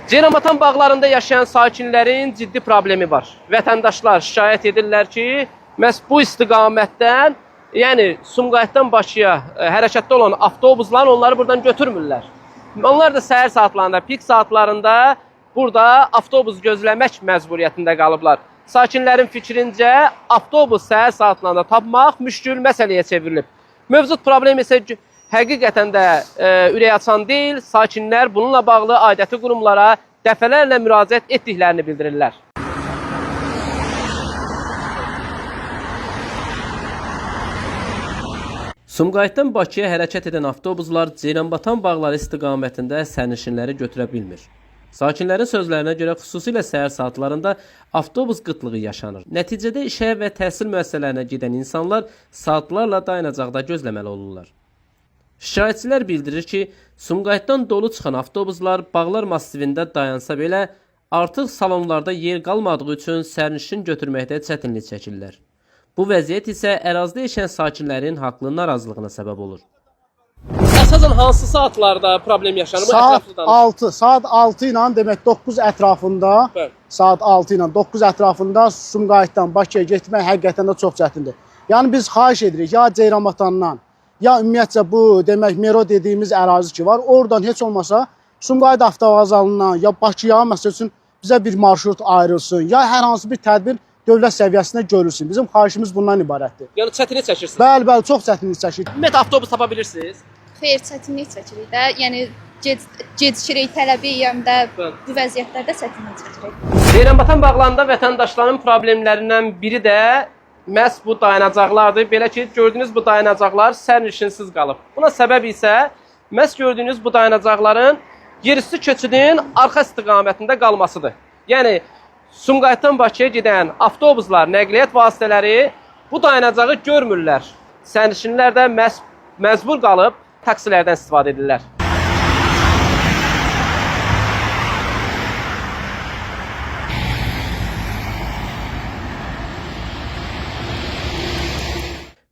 Ceyranbatan bağlarında yaşayan sakinlərin ciddi problemi var. Vətəndaşlar şikayət edirlər ki, məhz bu istiqamətdən, yəni Sumqayıtdan Bakıya hərəkətdə olan avtobuslar onları buradan götürmürlər. Onlar da səhər saatlarında, pik saatlarında burada avtobus gözləmək məcburiyyətində qalıblar. Sakinlərin fikrincə avtobus səhər saatlarında tapmaq müşkül məsələyə çevrilib. Mövcud problem isə həqiqətən də ürək açan deyil, sakinlər bununla bağlı aidiyyatı qurumlara dəfələrlə müraciət etdiklərini bildirirlər. Sumqayıtdan Bakıya hərəkət edən avtobuslar Ceyranbatan bağları istiqamətində sərnişinləri götürə bilmir. Sakinlərin sözlərinə görə xüsusilə səhər saatlarında avtobus qıtlığı yaşanır. Nəticədə işə və təhsil müəssisələrinə gedən insanlar saatlarla dayanacaqda gözləməli olurlar. Şikayətçilər bildirir ki, Sumqayıtdan dolu çıxan avtobuslar bağlar massivində dayansa belə, artıq salonlarda yer qalmadığı üçün sərnişin götürməkdə çətinlik çəkirlər. Bu vəziyyət isə ərazidə yaşayan sakinlərin haqlı narazılığına səbəb olur. Əsasən hansı saatlarda problem yaşanır? Saat 6 ilə demək 9 ətrafında, Bəli. saat 6 ilə 9 ətrafında Sumqayıtdan Bakıya getmək həqiqətən də çox çətindir. Yəni biz xahiş edirik ya Ceyranbatandan, ya ümumiyyətcə bu demək Mero dediyimiz ərazi ki var, oradan heç olmasa Sumqayıt avtovağzalından ya Bakıya məsəl üçün bizə bir marşrut ayrılsın, ya hər hansı bir tədbir dövlət səviyyəsində görülsün. Bizim xahişimiz bundan ibarətdir. Yəni çətinlik çəkirsiniz? Bəli, çox çətinlik çəkirik. Ümumiyyətlə avtobus tapa bilirsiniz? Xeyr, çətinlik çəkirik də. Yəni gecikirik, tələbi yəndə bu vəziyyətlərdə çətinlik çəkirik. Ceyranbatan bağlarında vətəndaşların problemlərindən biri də məhz bu dayanacaqlardır. Belə ki, gördüyünüz bu dayanacaqlar sərnişinsiz qalıb. Buna səbəb isə məhz gördüyünüz bu dayanacaqların yerüstü keçidin arxa istiqamətində qalmasıdır. Yəni Sumqayıtdan Bakıya gedən avtobuslar, nəqliyyat vasitələri bu dayanacağı görmürlər. Sərnişinlər də məcbur qalıb taksilərdən istifadə edirlər.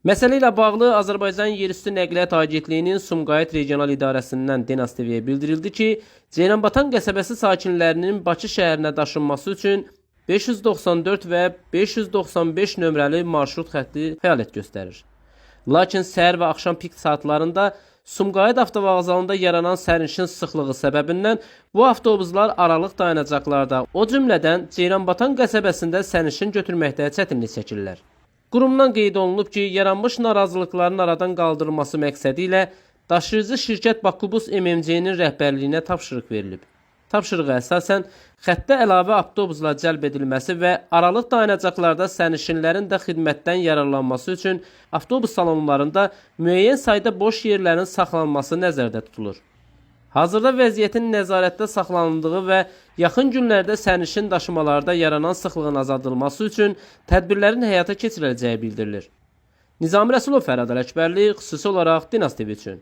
Məsələ ilə bağlı Azərbaycan Yerüstü Nəqliyyat Agentliyinin Sumqayıt Regional İdarəsindən DENAS TV-yə bildirildi ki, Ceyranbatan qəsəbəsi sakinlərinin Bakı şəhərinə daşınması üçün 594 və 595 nömrəli marşrut xətti fəaliyyət göstərir. Lakin səhər və axşam pik saatlarında Sumqayıt avtovağzalında yaranan sərnişin sıxlığı səbəbindən bu avtobuslar aralıq dayanacaqlarda, o cümlədən Ceyranbatan qəsəbəsində sərnişin götürməkdə çətinlik çəkirlər. Qurumdan qeyd olunub ki, yaranmış narazılıqların aradan qaldırılması məqsədi ilə daşıyıcı şirkət Bakubus MMC-nin rəhbərliyinə tapşırıq verilib. Tapşırığa əsasən xəttə əlavə avtobuslar cəlb edilməsi və aralıq dayanacaqlarda sərnişinlərin də xidmətdən yararlanması üçün avtobus salonlarında müəyyən sayda boş yerlərin saxlanması nəzərdə tutulur. Hazırda vəziyyətin nəzarətdə saxlanıldığı və yaxın günlərdə sərnişin daşımalarda yaranan sıxlığın azaldılması üçün tədbirlərin həyata keçiriləcəyi bildirilir. Nizami Rəsulov, Fərad Ələkbərli, xüsusi olaraq DENAS TV üçün.